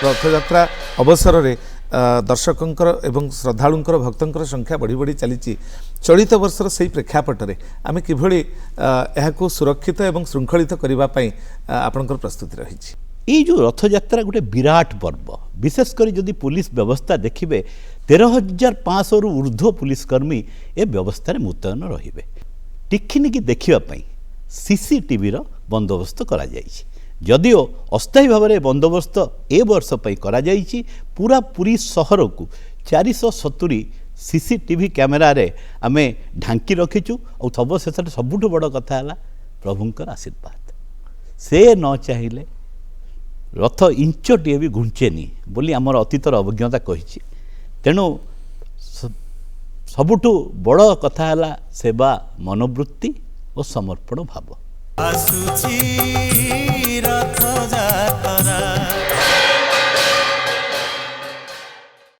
रथयात्रा अवसर में दर्शकों एवं श्रद्धालुंकर भक्तों संख्या बढ़ी बढ़ी चली चलित वर्षर से प्रेक्षापट में आम किभली को सुरक्षित एवं श्रृंखलित करने आपणकर प्रस्तुति रही। ये जो रथयात्रा गोटे विराट पर्व विशेषकर जदि पुलिस व्यवस्था देखिए 13,500 रु ऊर्ध्व पुलिसकर्मी ए व्यवस्था मुतयन रे टिखिनिकी देखापी सीसीटीवी बंदोबस्त करा जाइछि। जदिओ अस्थायी भाव में बंदोबस्त ए वर्ष करा जाइछि। पूरा पुरी सहर को 470 सीसीटीवी कैमेरा रे आमे ढांकी रखीचु और सबशेष सबुठ बड़ कथा है प्रभुंकर आशीर्वाद। से न चाहिए रथ इंचटे भी घुंचेनी बोली आमर अतीतर अभिज्ञता कही। तेणु सबुठु बड़ कथा है सेवा मनोवृत्ति और समर्पण भाव।